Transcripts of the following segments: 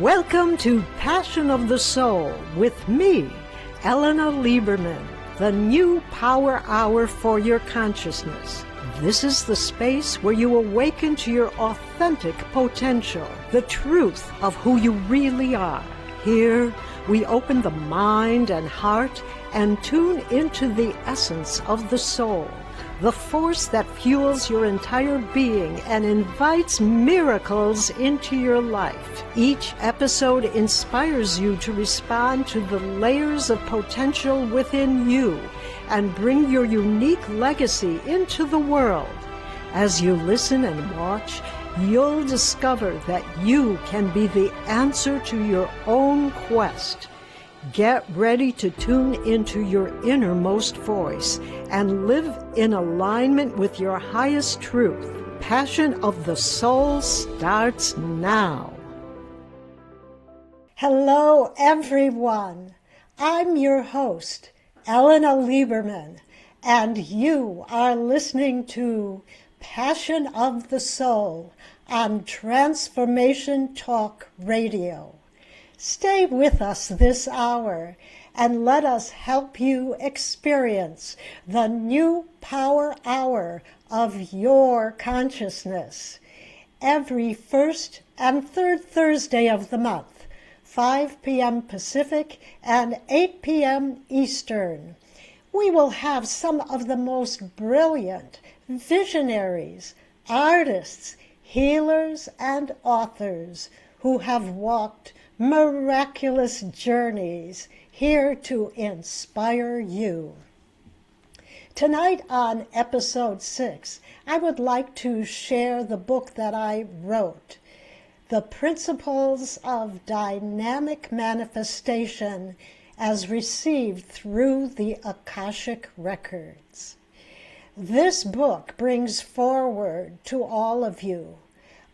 Welcome to Passion of the Soul with me, Ellena Lieberman, the new power hour for your consciousness. This is the space where you awaken to your authentic potential, the truth of who you really are. Here, we open the mind and heart and tune into the essence of the soul, the force that fuels your entire being and invites miracles into your life. Each episode inspires you to respond to the layers of potential within you and bring your unique legacy into the world. As you listen and watch, you'll discover that you can be the answer to your own quest. Get ready to tune into your innermost voice and live in alignment with your highest truth. Passion of the Soul starts now. Hello, everyone. I'm your host, Ellena Lieberman, and you are listening to Passion of the Soul on Transformation Talk Radio. Stay with us this hour and let us help you experience the new power hour of your consciousness. Every first and third Thursday of the month, 5 p.m. Pacific and 8 p.m. Eastern, we will have some of the most brilliant visionaries, artists, healers, and authors who have walked miraculous journeys here to inspire you. Tonight on episode 6, I would like to share the book that I wrote, The Principles of Dynamic Manifestation as Received Through the Akashic Records. This book brings forward to all of you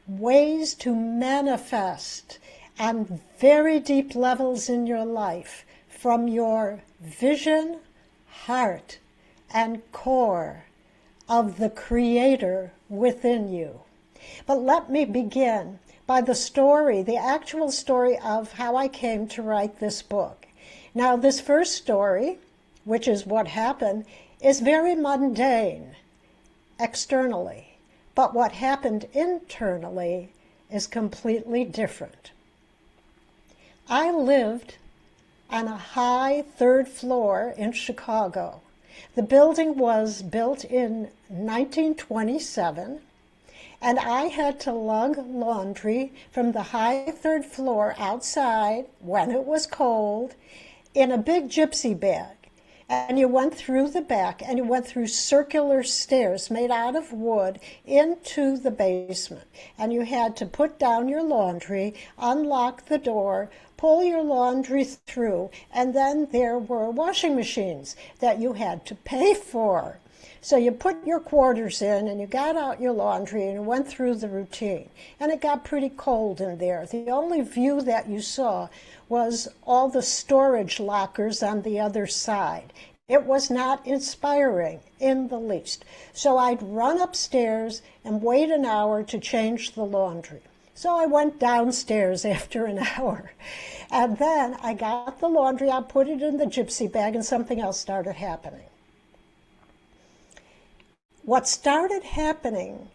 ways to manifest on very deep levels in your life from your vision, heart, and core of the Creator within you. But let me begin by the actual story of how I came to write this book. Now, this first story, which is what happened, is very mundane externally, but what happened internally is completely different. I lived on a high third floor in Chicago. The building was built in 1927, and I had to lug laundry from the high third floor outside when it was cold in a big gypsy bag. And you went through the back, and you went through circular stairs made out of wood into the basement. And you had to put down your laundry, unlock the door, pull your laundry through, and then there were washing machines that you had to pay for. So you put your quarters in, and you got out your laundry, and you went through the routine. And it got pretty cold in there. The only view that you saw was all the storage lockers on the other side. It was not inspiring in the least. So I'd run upstairs and wait an hour to change the laundry. So I went downstairs after an hour. And then I got the laundry, I put it in the gypsy bag, and something else started happening. What started happening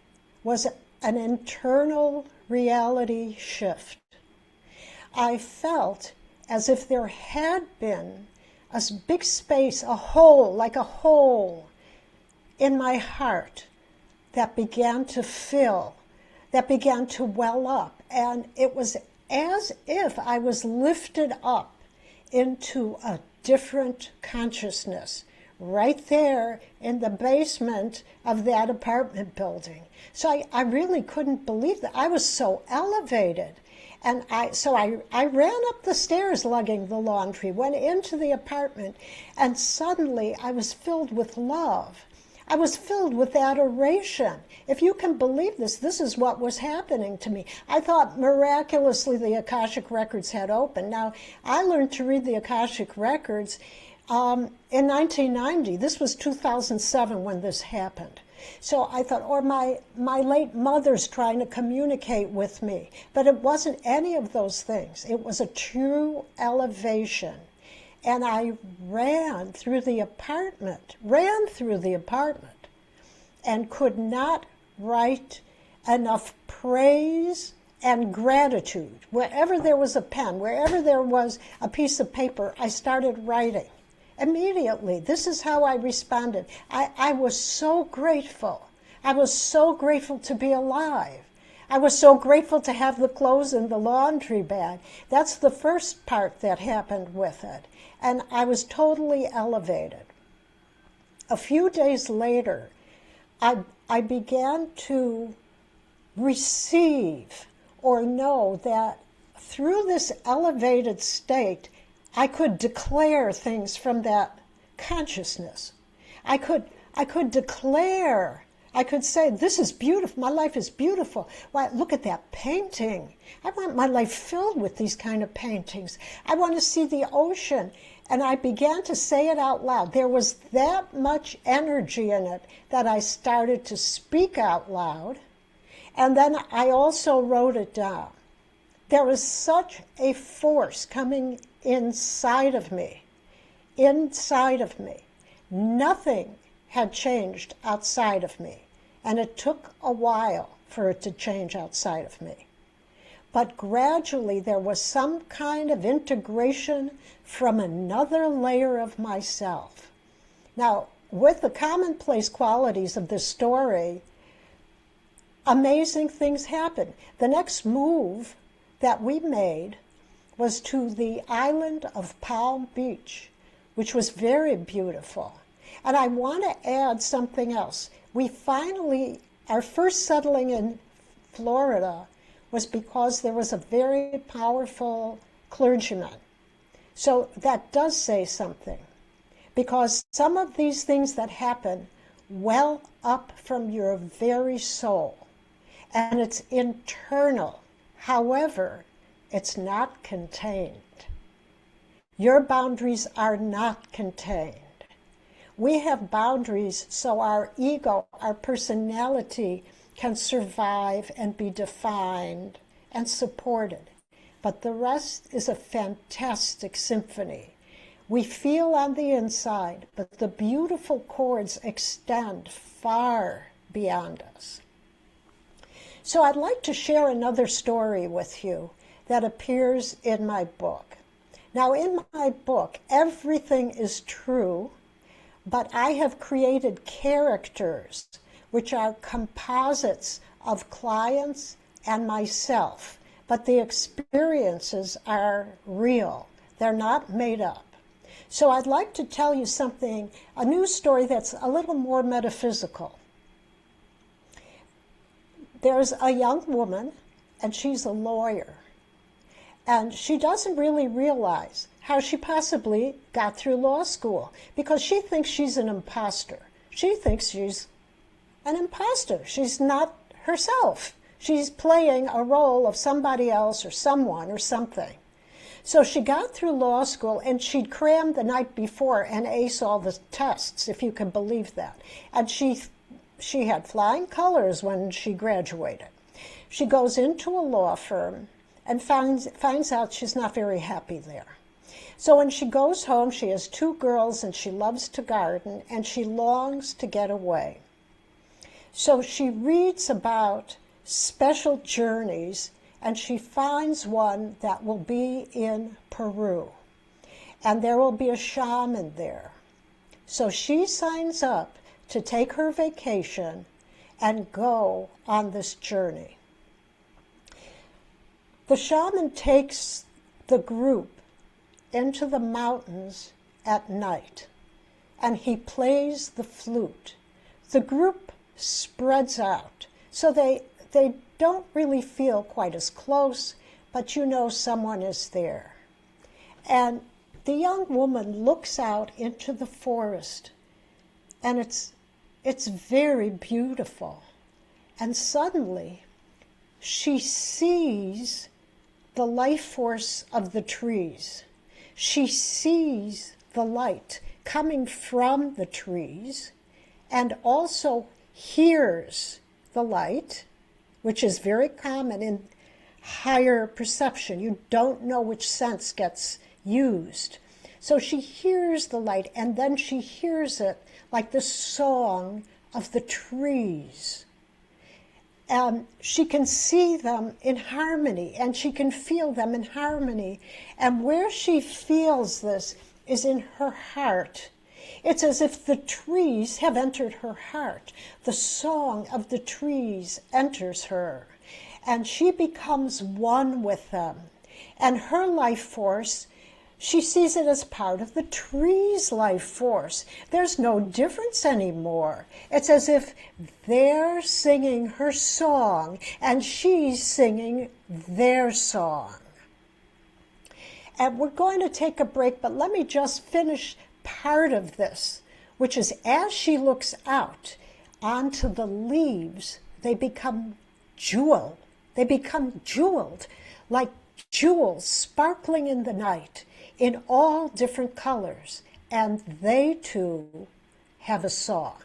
was an internal reality shift. I felt as if there had been a big space, a hole in my heart that began to fill, that began to well up. And it was as if I was lifted up into a different consciousness right there in the basement of that apartment building. So I really couldn't believe that. I was so elevated. And I ran up the stairs lugging the laundry, went into the apartment, and suddenly I was filled with love. I was filled with adoration. If you can believe this, this is what was happening to me. I thought miraculously the Akashic Records had opened. Now, I learned to read the Akashic Records in 1990. This was 2007 when this happened. So I thought, or my late mother's trying to communicate with me. But it wasn't any of those things. It was a true elevation. And I ran through the apartment, and could not write enough praise and gratitude. Wherever there was a pen, wherever there was a piece of paper, I started writing. Immediately, this is how I responded. I was so grateful. I was so grateful to be alive. I was so grateful to have the clothes in the laundry bag. That's the first part that happened with it. And I was totally elevated. A few days later, I began to receive or know that through this elevated state, I could declare things from that consciousness. I could declare, I could say, this is beautiful, my life is beautiful. Why, look at that painting. I want my life filled with these kind of paintings. I want to see the ocean. And I began to say it out loud. There was that much energy in it that I started to speak out loud. And then I also wrote it down. There was such a force coming inside of me. Nothing had changed outside of me. And it took a while for it to change outside of me. But gradually there was some kind of integration from another layer of myself. Now, with the commonplace qualities of this story, amazing things happened. The next move that we made was to the island of Palm Beach, which was very beautiful. And I want to add something else. We finally, our first settling in Florida was because there was a very powerful clergyman. So that does say something, because some of these things that happen well up from your very soul, and it's internal. However, it's not contained. Your boundaries are not contained. We have boundaries so our ego, our personality, can survive and be defined and supported. But the rest is a fantastic symphony. We feel on the inside, but the beautiful chords extend far beyond us. So I'd like to share another story with you that appears in my book. Now, in my book, everything is true, but I have created characters which are composites of clients and myself, but the experiences are real. They're not made up. So I'd like to tell you something, a new story that's a little more metaphysical. There's a young woman, and she's a lawyer, and she doesn't really realize how she possibly got through law school, because she thinks she's an imposter. She thinks she's an imposter. She's not herself. She's playing a role of somebody else or someone or something. So she got through law school, and she'd crammed the night before and aced all the tests, if you can believe that. And she had flying colors when she graduated. She goes into a law firm and finds out she's not very happy there. So when she goes home, she has 2 girls, and she loves to garden, and she longs to get away. So she reads about special journeys, and she finds one that will be in Peru. And there will be a shaman there. So she signs up to take her vacation and go on this journey. The shaman takes the group into the mountains at night, and he plays the flute. The group spreads out, so they don't really feel quite as close, but you know someone is there. And the young woman looks out into the forest, and it's very beautiful. And suddenly, she sees the life force of the trees. She sees the light coming from the trees, and also hears the light, which is very common in higher perception. You don't know which sense gets used. So she hears the light, and then she hears it like the song of the trees. And she can see them in harmony, and she can feel them in harmony. And where she feels this is in her heart. It's as if the trees have entered her heart. The song of the trees enters her, and she becomes one with them. And her life force, she sees it as part of the tree's life force. There's no difference anymore. It's as if they're singing her song and she's singing their song. And we're going to take a break, but let me just finish part of this, which is as she looks out onto the leaves, they become jewel. They become jeweled, like jewels sparkling in the night, in all different colors, and they too have a song.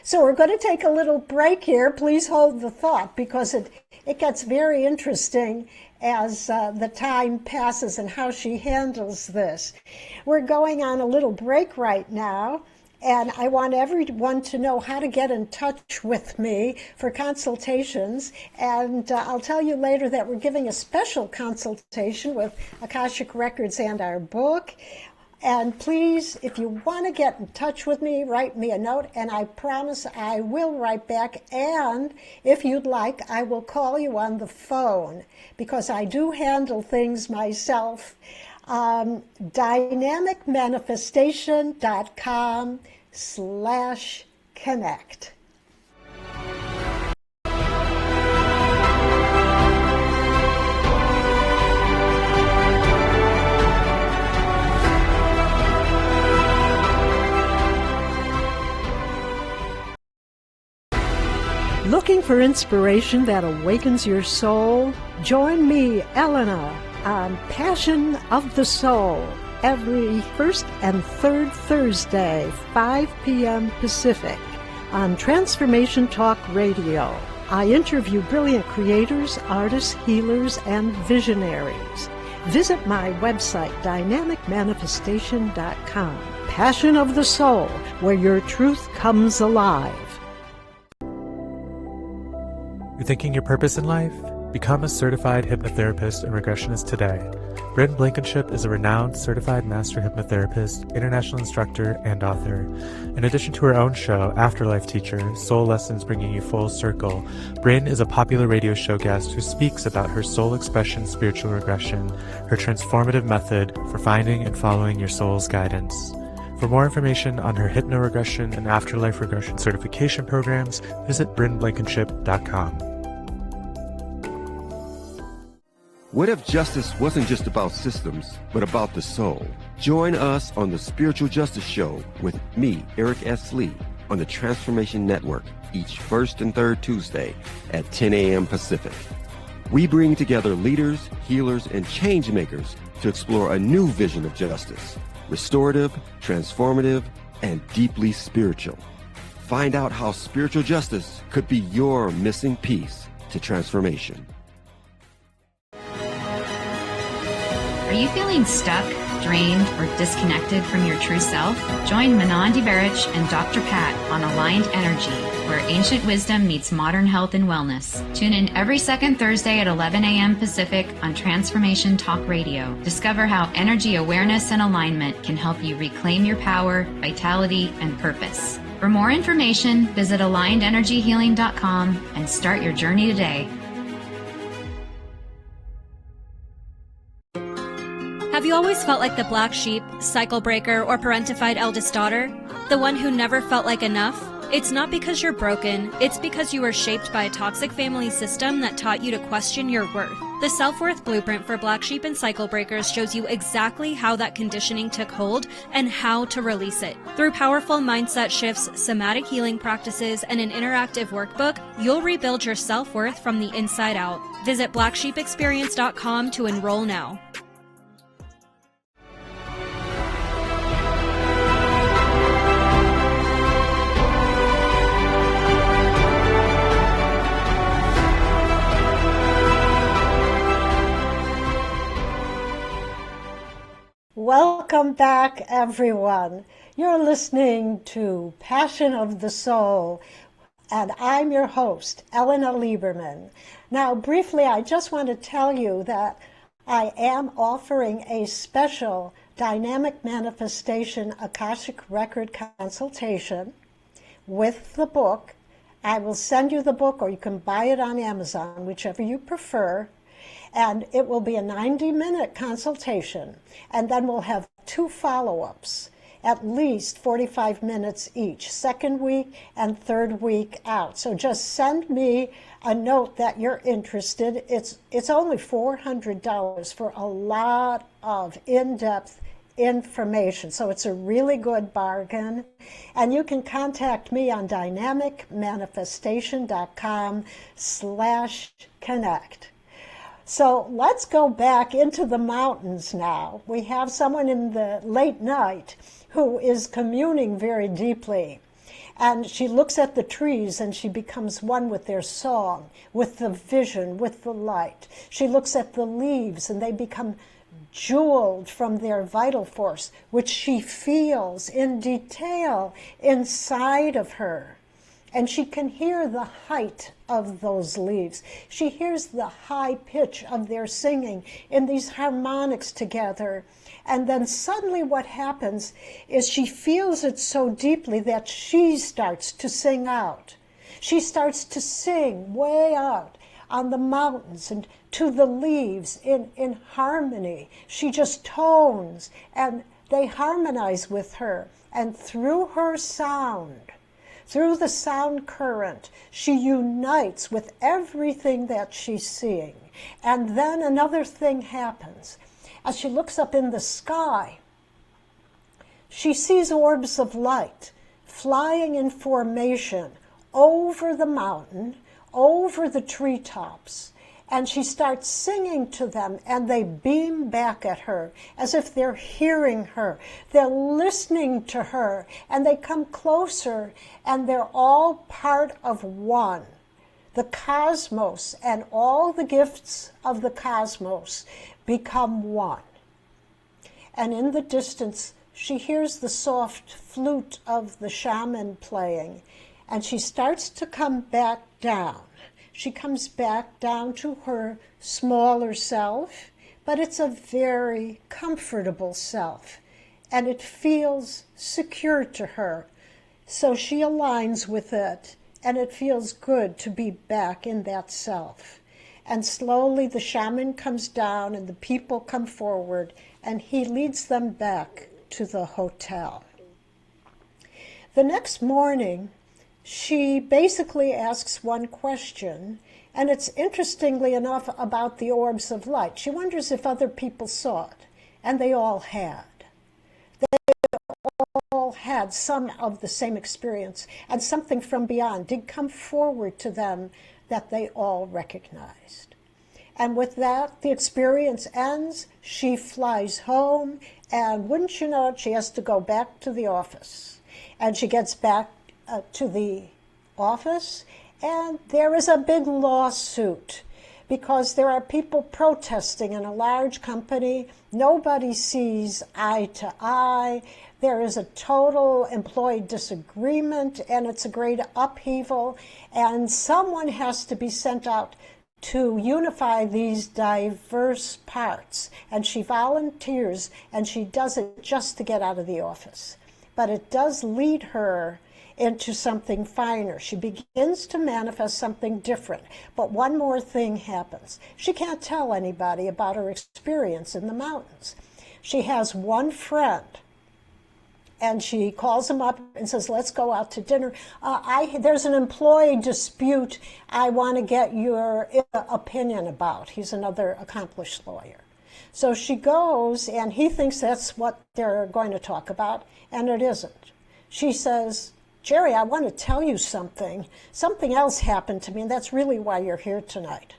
So we're going to take a little break here. Please hold the thought, because it gets very interesting as the time passes and how she handles this. We're going on a little break right now, and I want everyone to know how to get in touch with me for consultations. And I'll tell you later that we're giving a special consultation with Akashic Records and our book. And please, if you want to get in touch with me, write me a note, and I promise I will write back. And if you'd like, I will call you on the phone, because I do handle things myself. dynamicmanifestation.com/connect. Looking for inspiration that awakens your soul? Join me, Ellena, on Passion of the Soul, every first and third Thursday, 5 p.m. Pacific, on Transformation Talk Radio. I interview brilliant creators, artists, healers, and visionaries. Visit my website, dynamicmanifestation.com. Passion of the Soul, where your truth comes alive. You're thinking your purpose in life? Become a certified hypnotherapist and regressionist today. Bryn Blankenship is a renowned certified master hypnotherapist, international instructor, and author. In addition to her own show, Afterlife Teacher, Soul Lessons Bringing You Full Circle, Bryn is a popular radio show guest who speaks about her soul expression spiritual regression, her transformative method for finding and following your soul's guidance. For more information on her hypnoregression and afterlife regression certification programs, visit brynblankenship.com. What if justice wasn't just about systems, but about the soul? Join us on the Spiritual Justice Show with me, Eric S. Lee, on the Transformation Network each first and third Tuesday at 10 a.m. Pacific. We bring together leaders, healers, and change makers to explore a new vision of justice, restorative, transformative, and deeply spiritual. Find out how spiritual justice could be your missing piece to transformation. Are you feeling stuck, drained, or disconnected from your true self? Join Manon DeBerich and Dr. Pat on Aligned Energy, where ancient wisdom meets modern health and wellness. Tune in every second Thursday at 11 a.m. Pacific on Transformation Talk Radio. Discover how energy awareness and alignment can help you reclaim your power, vitality, and purpose. For more information, visit AlignedEnergyHealing.com and start your journey today. Have you always felt like the black sheep, cycle breaker, or parentified eldest daughter? The one who never felt like enough? It's not because you're broken, it's because you were shaped by a toxic family system that taught you to question your worth. The Self-Worth Blueprint for Black Sheep and Cycle Breakers shows you exactly how that conditioning took hold and how to release it. Through powerful mindset shifts, somatic healing practices, and an interactive workbook, you'll rebuild your self-worth from the inside out. Visit blacksheepexperience.com to enroll now. Welcome back, everyone. You're listening to Passion of the Soul, and I'm your host, Ellena Lieberman. Now, briefly, I just want to tell you that I am offering a special Dynamic Manifestation Akashic Record consultation with the book. I will send you the book, or you can buy it on Amazon, whichever you prefer. And it will be a 90-minute consultation. And then we'll have 2 follow-ups, at least 45 minutes each, second week and third week out. So just send me a note that you're interested. It's only $400 for a lot of in-depth information. So it's a really good bargain. And you can contact me on dynamicmanifestation.com/connect. So let's go back into the mountains now. We have someone in the late night who is communing very deeply. And she looks at the trees and she becomes one with their song, with the vision, with the light. She looks at the leaves and they become jeweled from their vital force, which she feels in detail inside of her. And she can hear the height of those leaves. She hears the high pitch of their singing in these harmonics together. And then suddenly what happens is she feels it so deeply that she starts to sing out. She starts to sing way out on the mountains and to the leaves in harmony. She just tones and they harmonize with her. And through her sound, through the sound current, she unites with everything that she's seeing. And then another thing happens. As she looks up in the sky, she sees orbs of light flying in formation over the mountain, over the treetops. And she starts singing to them, and they beam back at her as if they're hearing her. They're listening to her, and they come closer, and they're all part of one. The cosmos and all the gifts of the cosmos become one. And in the distance, she hears the soft flute of the shaman playing, and she starts to come back down. She comes back down to her smaller self, but it's a very comfortable self, and it feels secure to her. So she aligns with it, and it feels good to be back in that self. And slowly the shaman comes down, and the people come forward, and he leads them back to the hotel. The next morning, she basically asks one question, and it's interestingly enough about the orbs of light. She wonders if other people saw it, and they all had. They all had some of the same experience, and something from beyond did come forward to them that they all recognized. And with that, the experience ends. She flies home, and wouldn't you know it, she has to go back to the office. And she gets back to the office, and there is a big lawsuit because there are people protesting in a large company. Nobody sees eye to eye. There is a total employee disagreement, and it's a great upheaval, and someone has to be sent out to unify these diverse parts. And she volunteers, and she does it just to get out of the office. But it does lead her into something finer. She begins to manifest something different. But one more thing happens. She can't tell anybody about her experience in the mountains. She has one friend, and she calls him up and says, let's go out to dinner. There's an employee dispute I want to get your opinion about. He's another accomplished lawyer. So she goes, and he thinks that's what they're going to talk about, and it isn't. She says, Jerry, I want to tell you something. Something else happened to me, and that's really why you're here tonight.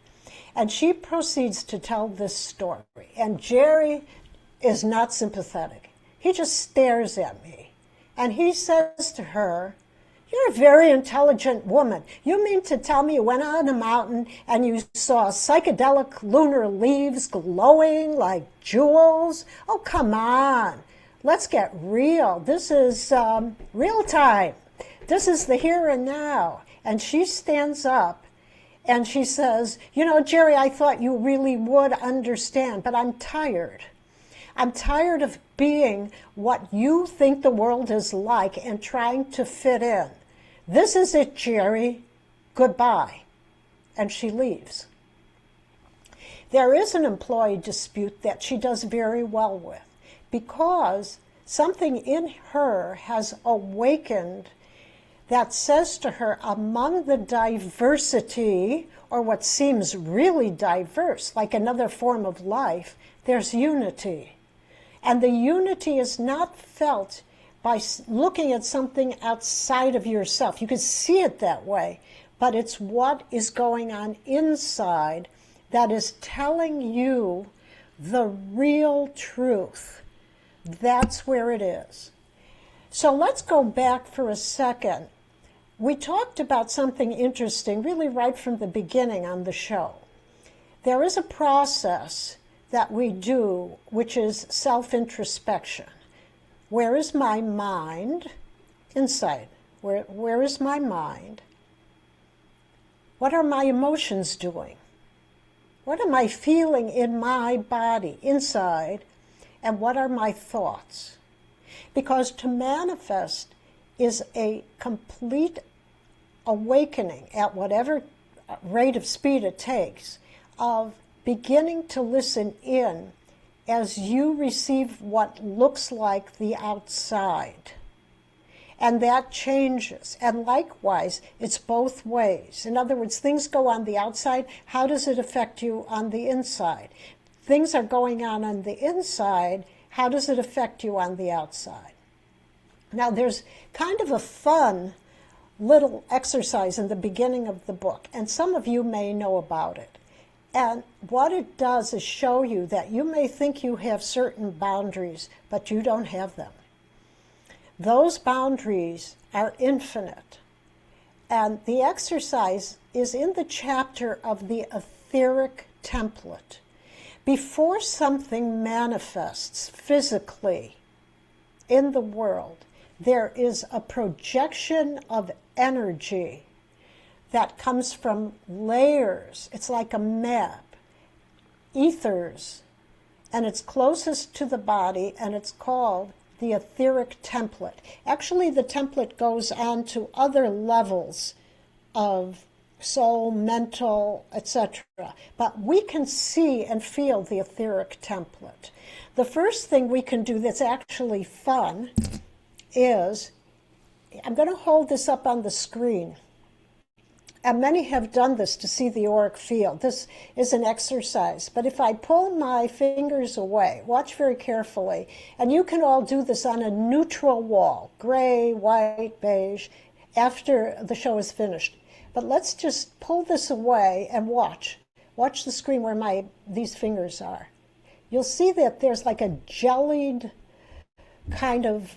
And she proceeds to tell this story. And Jerry is not sympathetic. He just stares at me. And he says to her, You're a very intelligent woman. You mean to tell me you went on a mountain and you saw psychedelic lunar leaves glowing like jewels? Oh, come on. Let's get real. This is real time. This is the here and now. And she stands up and she says, you know, Jerry, I thought you really would understand, but I'm tired. I'm tired of being what you think the world is like and trying to fit in. This is it, Jerry. Goodbye. And she leaves. There is an employee dispute that she does very well with because something in her has awakened that says to her, among the diversity, or what seems really diverse, like another form of life, there's unity. And the unity is not felt by looking at something outside of yourself. You can see it that way, but it's what is going on inside that is telling you the real truth. That's where it is. So let's go back for a second. We talked about something interesting really right from the beginning on the show. There is a process that we do, which is self-introspection. Where is my mind? Inside. Where is my mind? What are my emotions doing? What am I feeling in my body, inside? And what are my thoughts? Because to manifest is a complete awakening at whatever rate of speed it takes of beginning to listen in as you receive what looks like the outside. And that changes. And likewise, it's both ways. In other words, things go on the outside. How does it affect you on the inside? Things are going on the inside. How does it affect you on the outside? Now, there's kind of a fun little exercise in the beginning of the book, and some of you may know about it. And what it does is show you that you may think you have certain boundaries, but you don't have them. Those boundaries are infinite. And the exercise is in the chapter of the etheric template. Before something manifests physically in the world, there is a projection of energy that comes from layers. It's like a map, ethers, and it's closest to the body, and it's called the etheric template. Actually, the template goes on to other levels of soul, mental, etc. But we can see and feel the etheric template. The first thing we can do that's actually fun is, I'm going to hold this up on the screen. And many have done this to see the auric field. This is an exercise. But if I pull my fingers away, watch very carefully, and you can all do this on a neutral wall, gray, white, beige, after the show is finished. But let's just pull this away and watch. Watch the screen where these fingers are. You'll see that there's like a jellied kind of,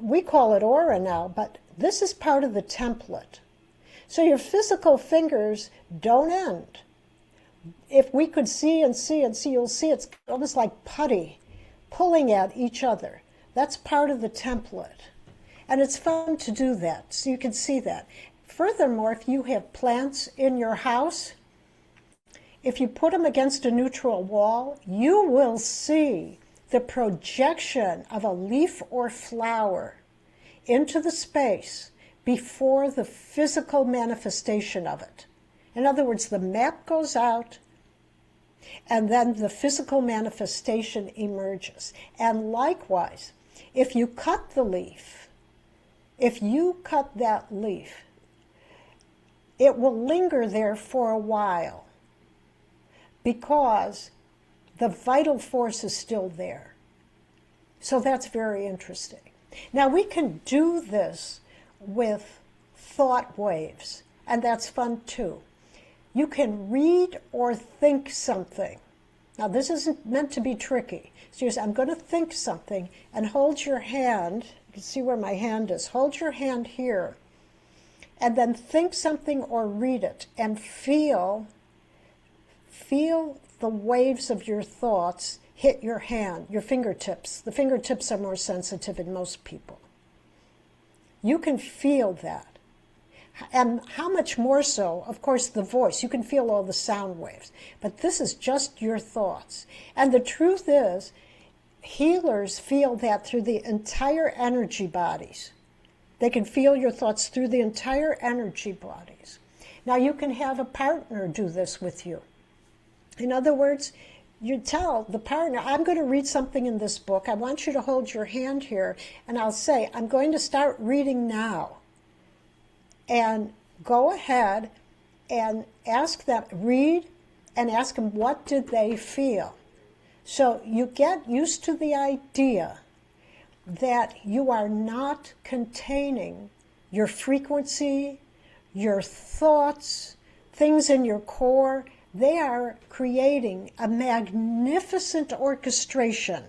we call it aura now, but this is part of the template. So your physical fingers don't end. If we could see and see and see, you'll see it's almost like putty pulling at each other. That's part of the template. And it's fun to do that, so you can see that. Furthermore, if you have plants in your house, if you put them against a neutral wall, you will see the projection of a leaf or flower into the space before the physical manifestation of it. In other words, the map goes out, and then the physical manifestation emerges. And likewise, if you cut the leaf, if you cut that leaf, it will linger there for a while because the vital force is still there. So that's very interesting. Now, we can do this with thought waves, and that's fun too. You can read or think something. Now, this isn't meant to be tricky. So you say, I'm going to think something, and hold your hand. You can see where my hand is. Hold your hand here, and then think something or read it and feel the waves of your thoughts hit your hand, your fingertips. The fingertips are more sensitive in most people. You can feel that. And how much more so, of course, the voice. You can feel all the sound waves. But this is just your thoughts. And the truth is, healers feel that through the entire energy bodies. They can feel your thoughts through the entire energy bodies. Now, you can have a partner do this with you. In other words, you tell the partner, I'm going to read something in this book. I want you to hold your hand here, and I'll say, I'm going to start reading now. And go ahead and ask them, read and ask them, what did they feel? So you get used to the idea that you are not containing your frequency, your thoughts, things in your core. They are creating a magnificent orchestration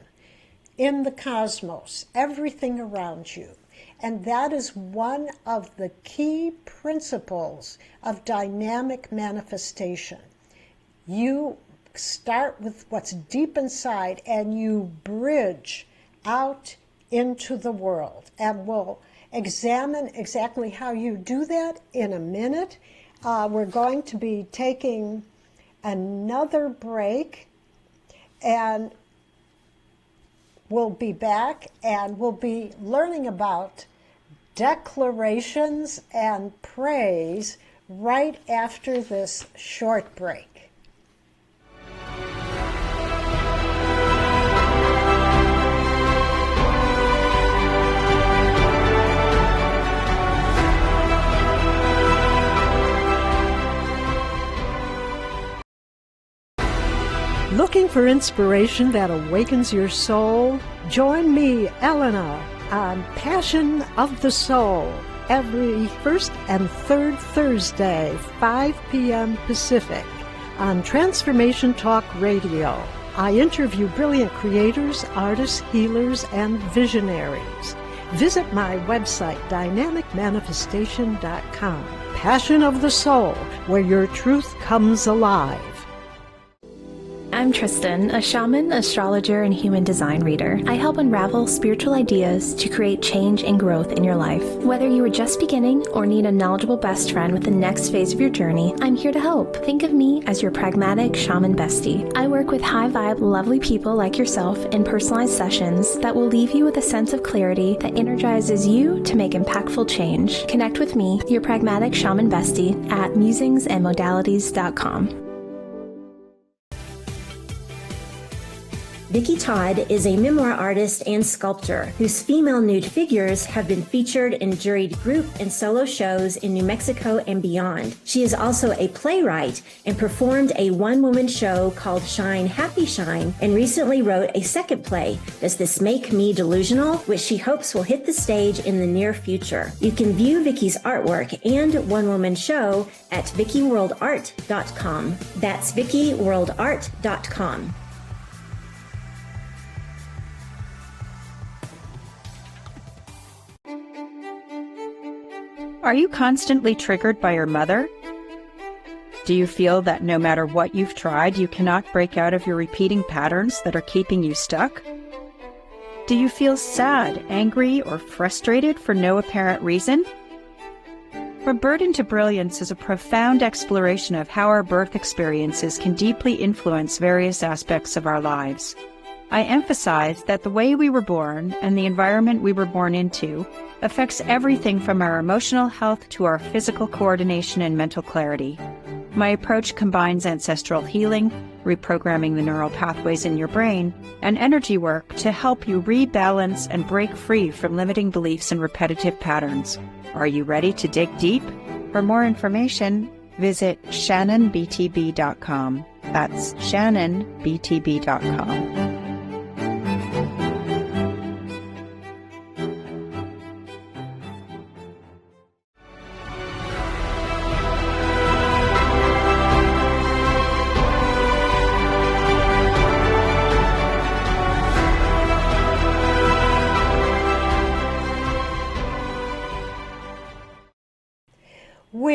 in the cosmos, everything around you. And that is one of the key principles of dynamic manifestation. You start with what's deep inside and you bridge out into the world. And we'll examine exactly how you do that in a minute. We're going to be taking another break, and we'll be back and we'll be learning about declarations and praise right after this short break. Looking for inspiration that awakens your soul? Join me, Ellena, on Passion of the Soul every first and third Thursday, 5 p.m. Pacific, on Transformation Talk Radio. I interview brilliant creators, artists, healers, and visionaries. Visit my website, dynamicmanifestation.com. Passion of the Soul, where your truth comes alive. I'm Tristan, a shaman, astrologer, and human design reader. I help unravel spiritual ideas to create change and growth in your life. Whether you are just beginning or need a knowledgeable best friend with the next phase of your journey, I'm here to help. Think of me as your pragmatic shaman bestie. I work with high-vibe, lovely people like yourself in personalized sessions that will leave you with a sense of clarity that energizes you to make impactful change. Connect with me, your pragmatic shaman bestie, at musingsandmodalities.com. Vicki Todd is a memoir artist and sculptor whose female nude figures have been featured in juried group and solo shows in New Mexico and beyond. She is also a playwright and performed a one-woman show called Shine, Happy Shine, and recently wrote a second play, Does This Make Me Delusional?, which she hopes will hit the stage in the near future. You can view Vicki's artwork and one-woman show at vickyworldart.com. That's vickyworldart.com. Are you constantly triggered by your mother? Do you feel that no matter what you've tried, you cannot break out of your repeating patterns that are keeping you stuck? Do you feel sad, angry, or frustrated for no apparent reason? From Burden to Brilliance is a profound exploration of how our birth experiences can deeply influence various aspects of our lives. I emphasize that the way we were born and the environment we were born into affects everything from our emotional health to our physical coordination and mental clarity. My approach combines ancestral healing, reprogramming the neural pathways in your brain, and energy work to help you rebalance and break free from limiting beliefs and repetitive patterns. Are you ready to dig deep? For more information, visit shannonbtb.com. That's shannonbtb.com.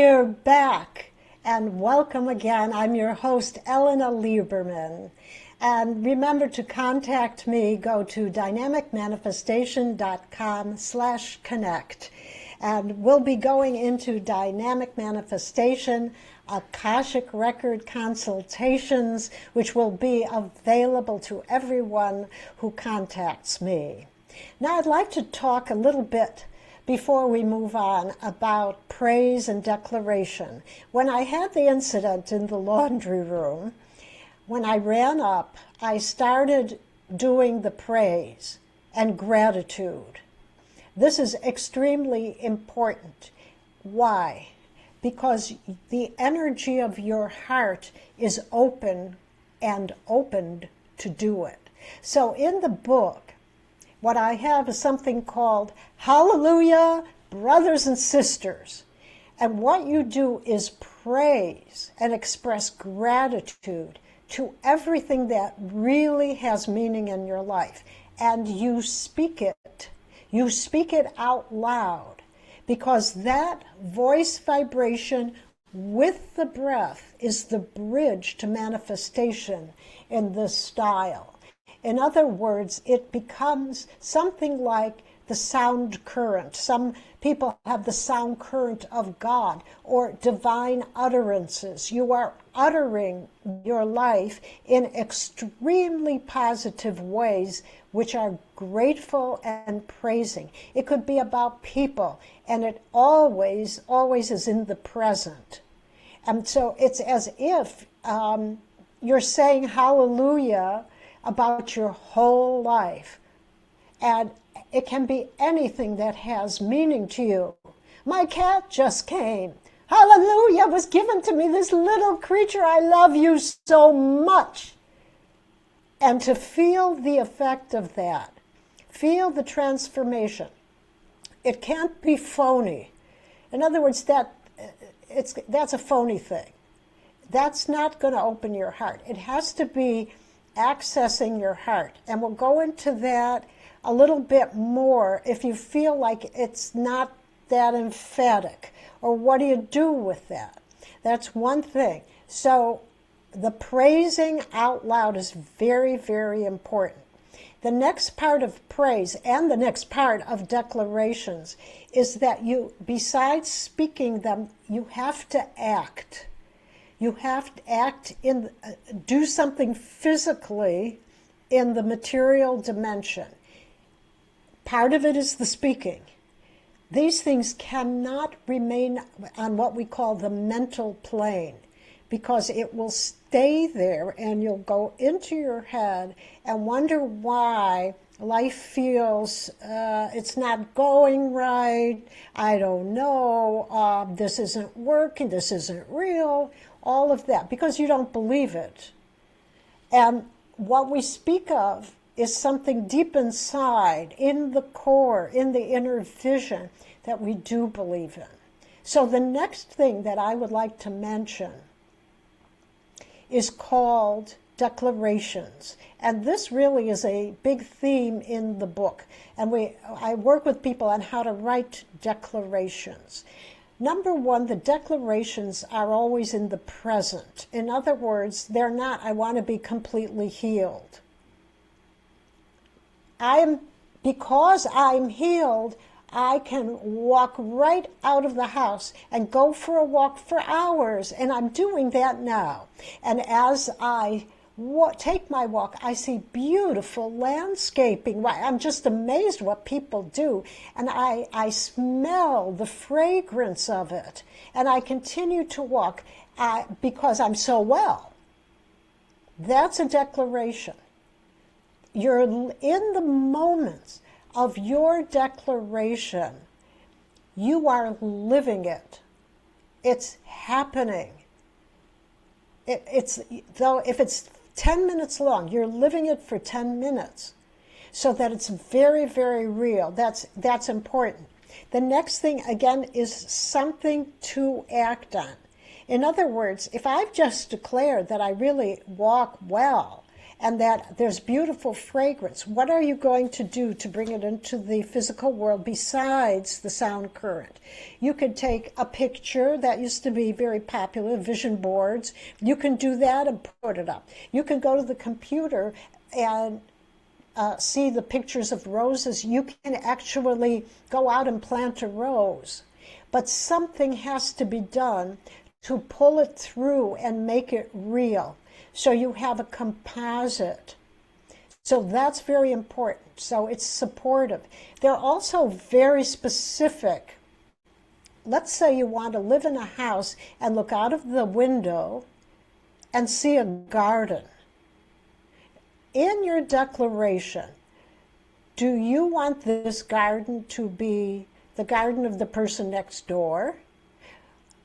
we're back, and welcome again. I'm your host, Ellena Lieberman. And remember to contact me. Go to dynamicmanifestation.com/connect. And we'll be going into dynamic manifestation, Akashic record consultations, which will be available to everyone who contacts me. Now, I'd like to talk a little bit before we move on about praise and declaration. When I had the incident in the laundry room, when I ran up, I started doing the praise and gratitude. This is extremely important. Why? Because the energy of your heart is open and opened to do it. So in the book, what I have is something called Hallelujah, Brothers and Sisters. And what you do is praise and express gratitude to everything that really has meaning in your life. And you speak it. You speak it out loud, because that voice vibration with the breath is the bridge to manifestation in this style. In other words, it becomes something like the sound current. Some people have the sound current of God or divine utterances. You are uttering your life in extremely positive ways, which are grateful and praising. It could be about people, and it always is in the present. And so it's as if you're saying hallelujah about your whole life. And it can be anything that has meaning to you. My cat just came. Hallelujah was given to me, this little creature. I love you so much. And to feel the effect of that, feel the transformation. It can't be phony. In other words, that's a phony thing. That's not going to open your heart. It has to be accessing your heart. And we'll go into that a little bit more if you feel like it's not that emphatic. Or what do you do with that? That's one thing. So the praising out loud is very, very important. The next part of praise and the next part of declarations is that you, besides speaking them, you have to act. You have to act do something physically in the material dimension. Part of it is the speaking. These things cannot remain on what we call the mental plane, because it will stay there and you'll go into your head and wonder why life feels it's not going right, I don't know, this isn't working, this isn't real, all of that, because you don't believe it. And what we speak of is something deep inside, in the core, in the inner vision, that we do believe in. So the next thing that I would like to mention is called declarations. And this really is a big theme in the book. And I work with people on how to write declarations. Number one, the declarations are always in the present. In other words, they're not, I want to be completely healed. Because I'm healed, I can walk right out of the house and go for a walk for hours. And I'm doing that now. And as I take my walk, I see beautiful landscaping. I'm just amazed what people do. And I smell the fragrance of it. And I continue to walk because I'm so well. That's a declaration. You're in the moments of your declaration. You are living it. It's happening. Though if it's 10 minutes long, you're living it for 10 minutes, so that it's very, very real. That's important. The next thing, again, is something to act on. In other words, if I've just declared that I really walk well, and that there's beautiful fragrance. What are you going to do to bring it into the physical world besides the sound current? You could take a picture that used to be very popular, vision boards. You can do that and put it up. You can go to the computer and see the pictures of roses. You can actually go out and plant a rose. But something has to be done to pull it through and make it real. So you have a composite. So that's very important. So it's supportive. They're also very specific. Let's say you want to live in a house and look out of the window and see a garden. In your declaration, do you want this garden to be the garden of the person next door,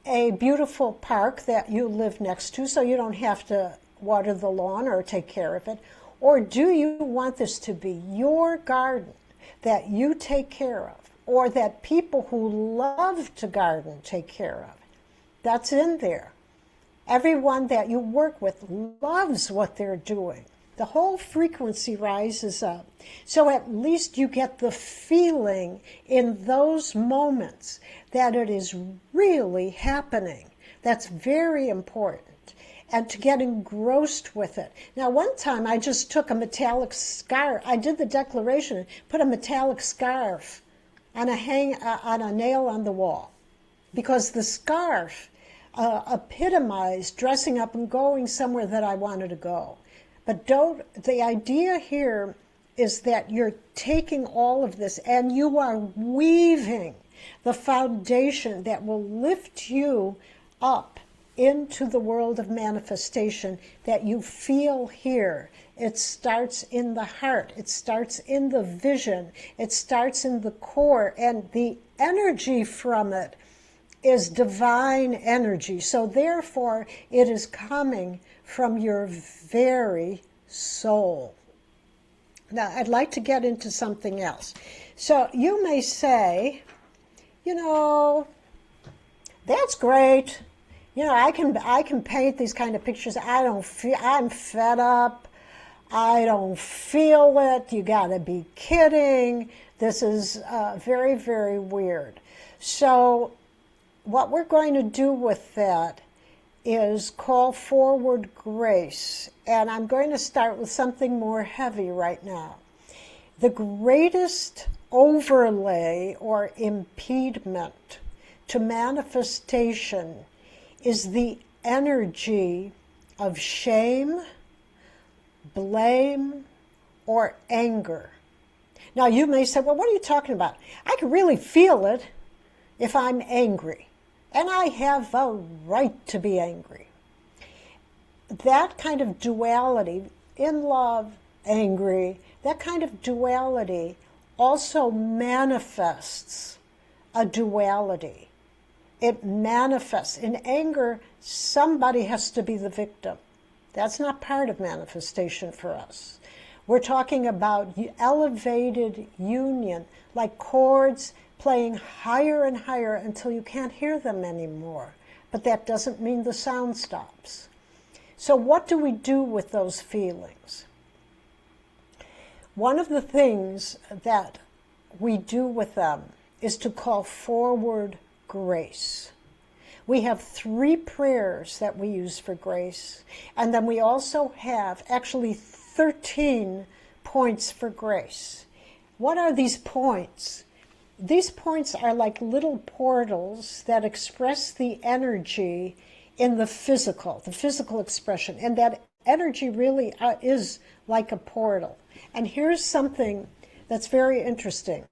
a beautiful park that you live next to so you don't have to water the lawn or take care of it? Or do you want this to be your garden that you take care of, or that people who love to garden take care of? That's in there. Everyone that you work with loves what they're doing. The whole frequency rises up. So at least you get the feeling in those moments that it is really happening. That's very important. And to get engrossed with it. Now, one time I just took a metallic scarf. I did the declaration and put a metallic scarf on a nail on the wall, because the scarf epitomized dressing up and going somewhere that I wanted to go. But the idea here is that you're taking all of this and you are weaving the foundation that will lift you up into the world of manifestation that you feel here. It starts in the heart. It starts in the vision. It starts in the core, and the energy from it is divine energy. So therefore, it is coming from your very soul. Now, I'd like to get into something else. So you may say, that's great. I can paint these kind of pictures. I'm fed up. I don't feel it. You got to be kidding. This is very, very weird. So what we're going to do with that is call forward grace. And I'm going to start with something more heavy right now. The greatest overlay or impediment to manifestation is the energy of shame, blame, or anger. Now you may say, well, what are you talking about? I can really feel it if I'm angry, and I have a right to be angry. That kind of duality, in love, angry, that kind of duality also manifests a duality. It manifests. In anger, somebody has to be the victim. That's not part of manifestation for us. We're talking about elevated union, like chords playing higher and higher until you can't hear them anymore. But that doesn't mean the sound stops. So what do we do with those feelings? One of the things that we do with them is to call forward grace. We have 3 prayers that we use for grace, and then we also have actually 13 points for grace. What are these points? These points are like little portals that express the energy in the physical expression, and that energy really is like a portal. And here's something that's very interesting.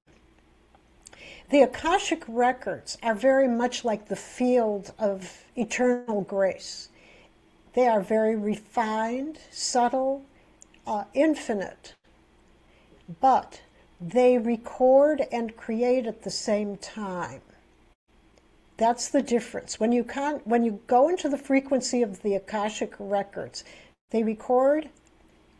The Akashic records are very much like the field of eternal grace. They are very refined, subtle, infinite, but they record and create at the same time. That's the difference. When you go into the frequency of the Akashic records, they record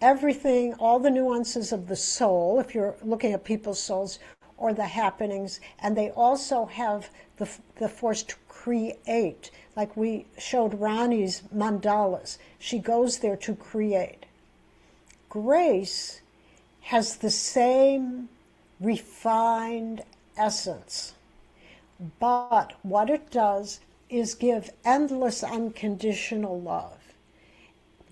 everything, all the nuances of the soul, if you're looking at people's souls, or the happenings, and they also have the force to create. Like we showed Ronnie's mandalas. She goes there to create. grace has the same refined essence, but what it does is give endless unconditional love.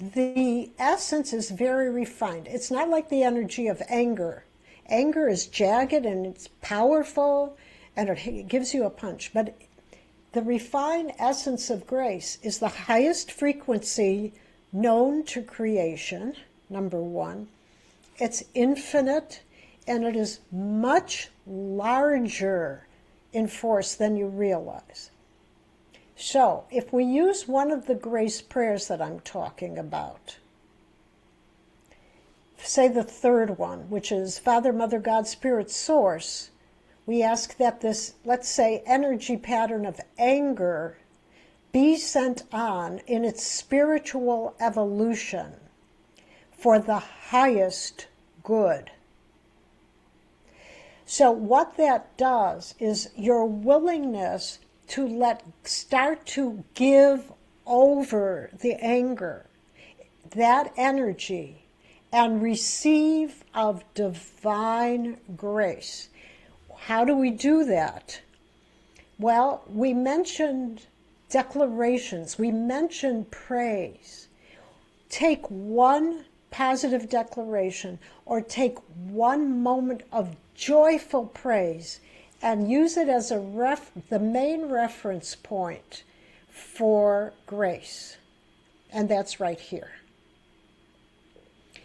The essence is very refined. It's not like the energy of anger. Anger is jagged and it's powerful and it gives you a punch, but the refined essence of grace is the highest frequency known to creation, number one. It's infinite, and it is much larger in force than you realize. So, if we use one of the grace prayers that I'm talking about, say the third one, which is Father, Mother, God, Spirit, Source, we ask that this, let's say, energy pattern of anger be sent on in its spiritual evolution for the highest good. So what that does is your willingness to start to give over the anger, that energy, and receive of divine grace. How do we do that? Well, we mentioned declarations. We mentioned praise. Take one positive declaration or take one moment of joyful praise and use it as the main reference point for grace. And that's right here.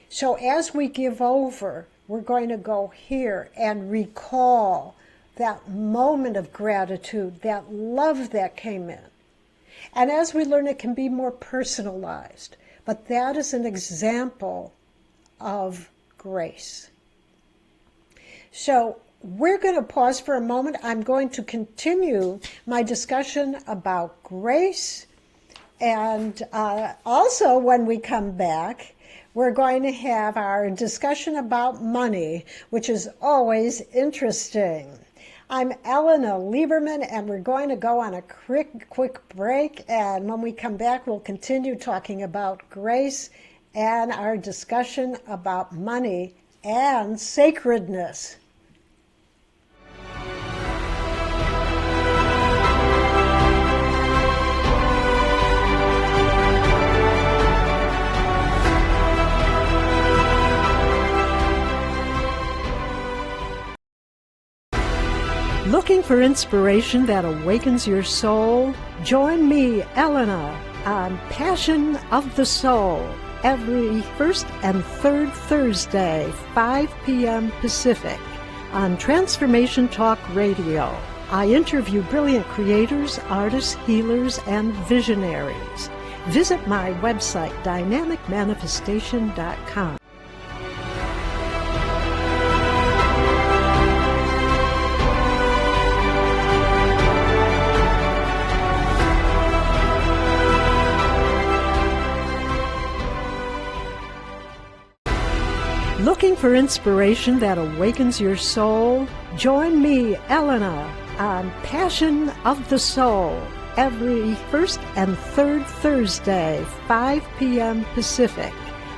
So as we give over, we're going to go here and recall that moment of gratitude, that love that came in. And as we learn, it can be more personalized. But that is an example of grace. So we're going to pause for a moment. I'm going to continue my discussion about grace. And also, when we come back, we're going to have our discussion about money, which is always interesting. I'm Ellena Lieberman, and we're going to go on a quick break. And when we come back, we'll continue talking about grace and our discussion about money and sacredness. Looking for inspiration that awakens your soul? Join me, Ellena, on Passion of the Soul every first and third Thursday, 5 p.m. Pacific, on Transformation Talk Radio. I interview brilliant creators, artists, healers, and visionaries. Visit my website, dynamicmanifestation.com. Looking for inspiration that awakens your soul? Join me, Ellena, on Passion of the Soul every first and third Thursday, 5 p.m. Pacific,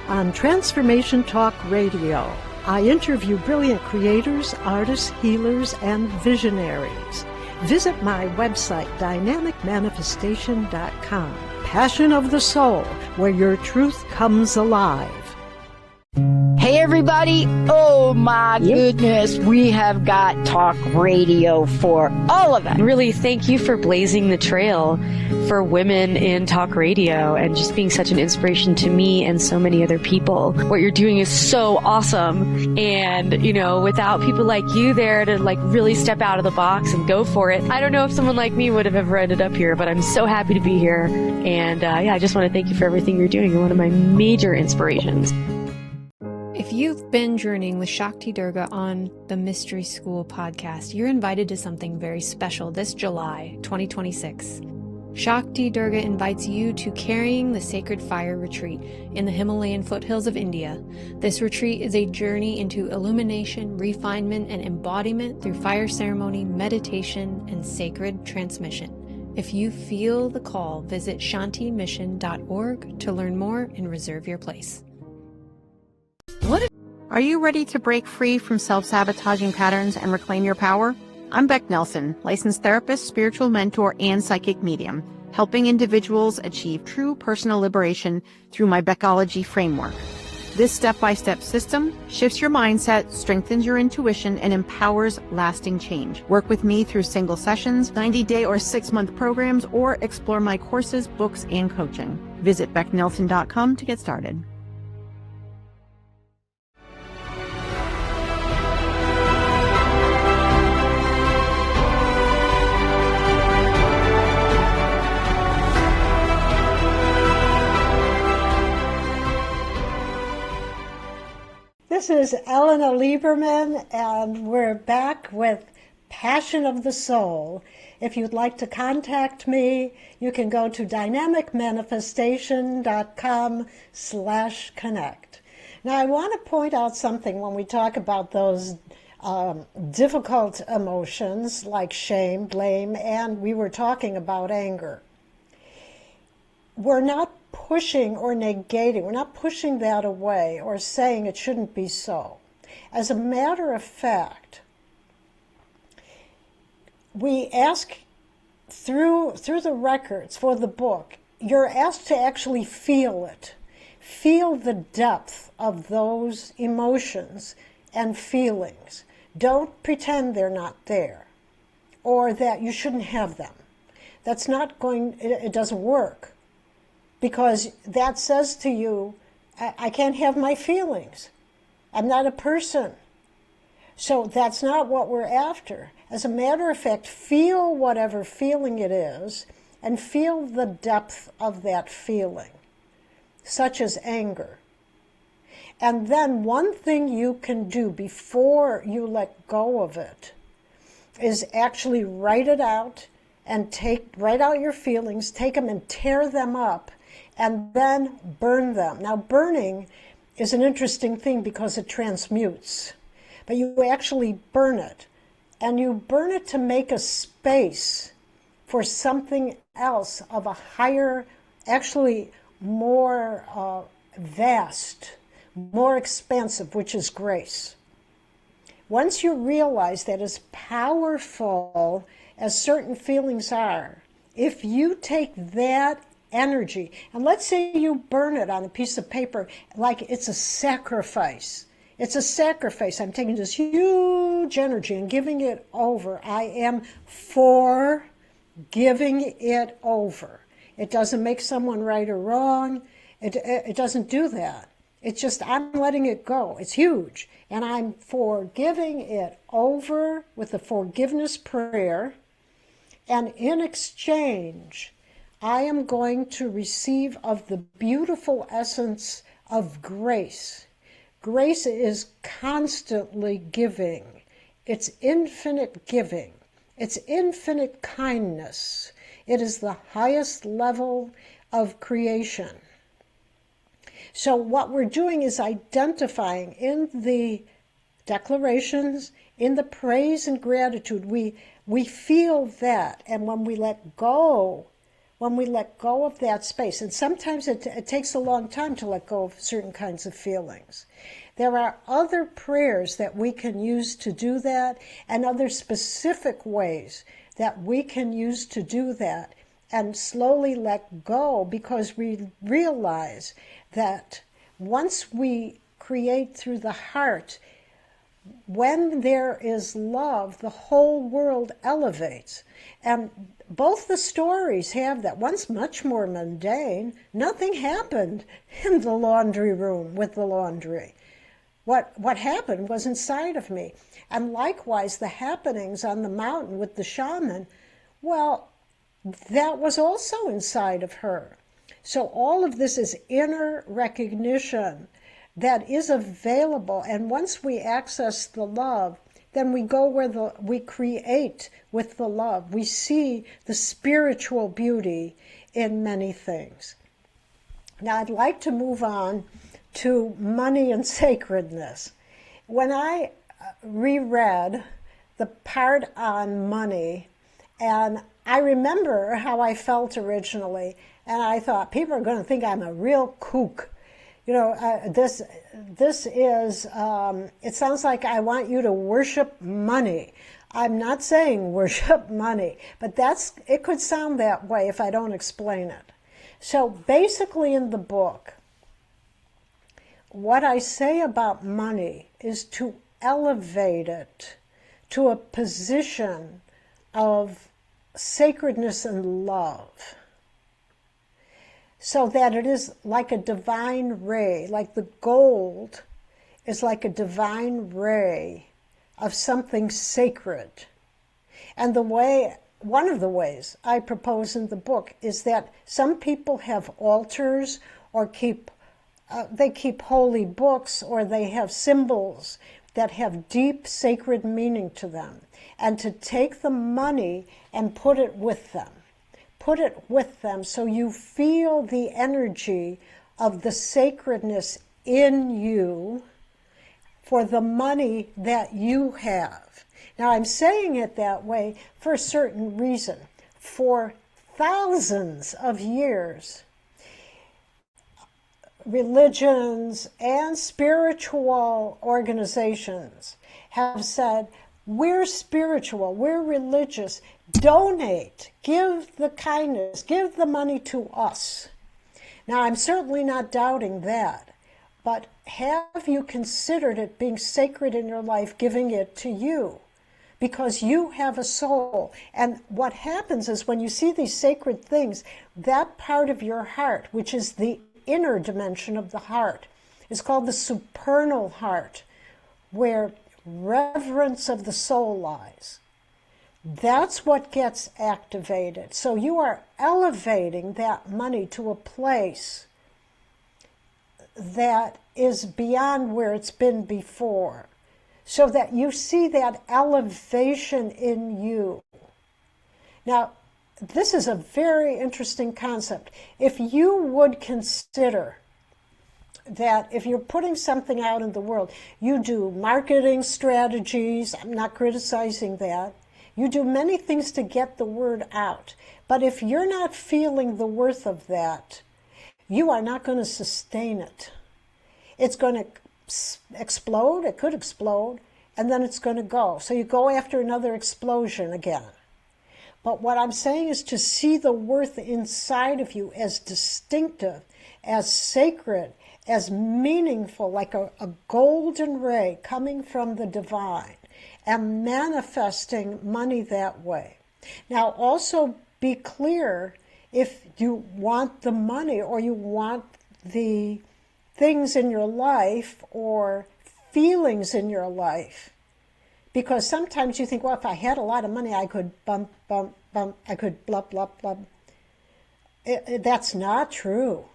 on Transformation Talk Radio. I interview brilliant creators, artists, healers, and visionaries. Visit my website, dynamicmanifestation.com. Passion of the Soul, where your truth comes alive. Hey everybody, oh my goodness, we have got talk radio for all of it. Really, thank you for blazing the trail for women in talk radio and just being such an inspiration to me and so many other people. What you're doing is so awesome. And, you know, without people like you there to like really step out of the box and go for it, I don't know if someone like me would have ever ended up here, but I'm so happy to be here. And I just want to thank you for everything you're doing. You're one of my major inspirations. If you've been journeying with Shakti Durga on the Mystery School podcast, you're invited to something very special this July 2026. Shakti Durga invites you to Carrying the Sacred Fire retreat in the Himalayan foothills of India. This retreat is a journey into illumination, refinement, and embodiment through fire ceremony, meditation, and sacred transmission. If you feel the call, visit shantimission.org to learn more and reserve your place. Are you ready to break free from self-sabotaging patterns and reclaim your power? I'm Beck Nelson, licensed therapist, spiritual mentor, and psychic medium, helping individuals achieve true personal liberation through my Beckology framework. This step-by-step system shifts your mindset, strengthens your intuition, and empowers lasting change. Work with me through single sessions, 90-day or 6-month programs, or explore my courses, books, and coaching. Visit becknelson.com to get started. This is Ellena Lieberman, and we're back with Passion of the Soul. If you'd like to contact me, you can go to dynamicmanifestation.com/connect. Now, I want to point out something when we talk about those difficult emotions like shame, blame, and we were talking about anger. We're not pushing or negating, we're not pushing that away or saying it shouldn't be so. As a matter of fact, we ask through the records for the book, you're asked to actually feel it. Feel the depth of those emotions and feelings. Don't pretend they're not there or that you shouldn't have them. That's not going, it doesn't work. Because that says to you, I can't have my feelings. I'm not a person. So that's not what we're after. As a matter of fact, feel whatever feeling it is and feel the depth of that feeling, such as anger. And then one thing you can do before you let go of it is actually write it out and write out your feelings, take them and tear them up, and then burn them. Now, burning is an interesting thing because it transmutes, but you actually burn it, and you burn it to make a space for something else of a higher, actually more vast, more expansive, which is grace. Once you realize that as powerful as certain feelings are, if you take that energy, and let's say you burn it on a piece of paper like it's a sacrifice. It's a sacrifice. I'm taking this huge energy and giving it over. I am for giving it over. It doesn't make someone right or wrong. It doesn't do that. It's just I'm letting it go. It's huge. And I'm for giving it over with a forgiveness prayer. And in exchange, I am going to receive of the beautiful essence of grace. Grace is constantly giving. It's infinite giving. It's infinite kindness. It is the highest level of creation. So what we're doing is identifying in the declarations, in the praise and gratitude, we feel that. And when we let go of that space, and sometimes it takes a long time to let go of certain kinds of feelings. There are other prayers that we can use to do that, and other specific ways that we can use to do that, and slowly let go, because we realize that once we create through the heart, when there is love, the whole world elevates. And both the stories have that. One's much more mundane. Nothing happened in the laundry room with the laundry. What happened was inside of me. And likewise, the happenings on the mountain with the shaman, well, that was also inside of her. So all of this is inner recognition that is available. And once we access the love, then we go where we create with the love. We see the spiritual beauty in many things. Now, I'd like to move on to money and sacredness. When I reread the part on money, and I remember how I felt originally, and I thought, people are going to think I'm a real kook. This is, it sounds like I want you to worship money. I'm not saying worship money, but it could sound that way if I don't explain it. So basically in the book, what I say about money is to elevate it to a position of sacredness and love, so that it is like a divine ray, like the gold is like a divine ray of something sacred. And one of the ways I propose in the book is that some people have altars or they keep holy books, or they have symbols that have deep sacred meaning to them, and to take the money and put it with them. Put it with them so you feel the energy of the sacredness in you for the money that you have. Now, I'm saying it that way for a certain reason. For thousands of years, religions and spiritual organizations have said, we're spiritual, we're religious, donate, give the kindness, give the money to us. Now, I'm certainly not doubting that, but have you considered it being sacred in your life, giving it to you? Because you have a soul. And what happens is when you see these sacred things, that part of your heart, which is the inner dimension of the heart, is called the supernal heart, where reverence of the soul lies. That's what gets activated. So you are elevating that money to a place that is beyond where it's been before, so that you see that elevation in you. Now, this is a very interesting concept. If you would consider that if you're putting something out in the world, you do marketing strategies, I'm not criticizing that, you do many things to get the word out. But if you're not feeling the worth of that, you are not going to sustain it. It's going to explode, it could explode, and then it's going to go. So you go after another explosion again. But what I'm saying is to see the worth inside of you as distinctive, as sacred, as meaningful, like a golden ray coming from the divine, and manifesting money that way. Now, also be clear if you want the money or you want the things in your life or feelings in your life. Because sometimes you think, well, if I had a lot of money, I could bump, I could blah, blah, blah. That's not true.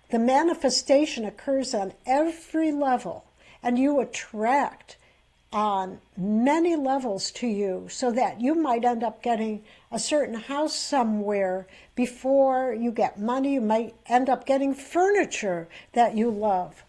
The manifestation occurs on every level, and you attract on many levels to you, so that you might end up getting a certain house somewhere before you get money. You might end up getting furniture that you love.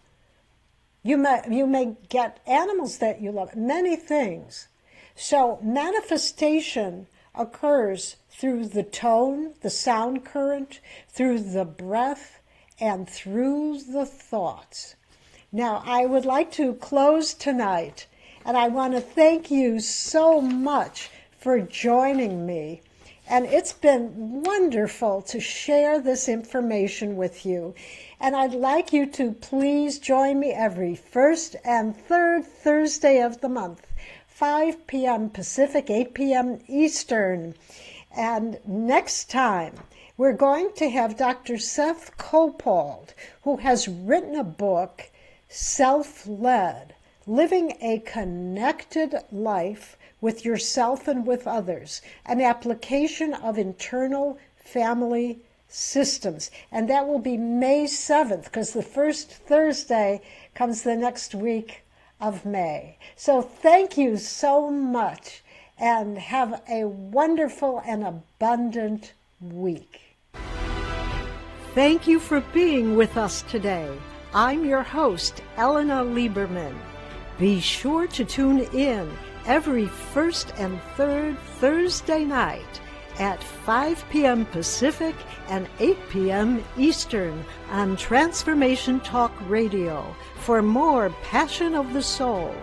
You may get animals that you love, many things. So manifestation occurs through the tone, the sound current, through the breath, and through the thoughts. Now, I would like to close tonight, and I want to thank you so much for joining me. And it's been wonderful to share this information with you. And I'd like you to please join me every first and third Thursday of the month, 5 p.m. Pacific, 8 p.m. Eastern. And next time, we're going to have Dr. Seth Copold, who has written a book, Self-Led, Living a Connected Life with Yourself and with Others, an application of internal family systems. And that will be May 7th, because the first Thursday comes the next week of May. So thank you so much, and have a wonderful and abundant week. Thank you for being with us today. I'm your host, Ellena Lieberman. Be sure to tune in every first and third Thursday night at 5 p.m. Pacific and 8 p.m. Eastern on Transformation Talk Radio for more Passion of the Soul,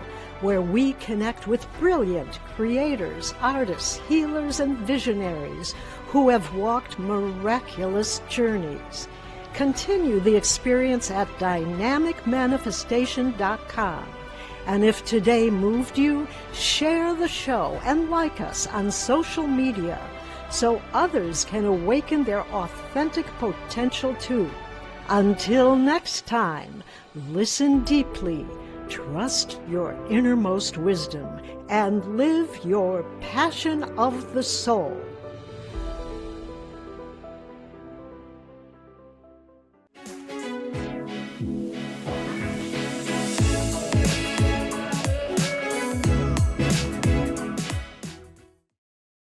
where we connect with brilliant creators, artists, healers, and visionaries who have walked miraculous journeys. Continue the experience at dynamicmanifestation.com. And if today moved you, share the show and like us on social media so others can awaken their authentic potential too. Until next time, listen deeply, trust your innermost wisdom, and live your passion of the soul.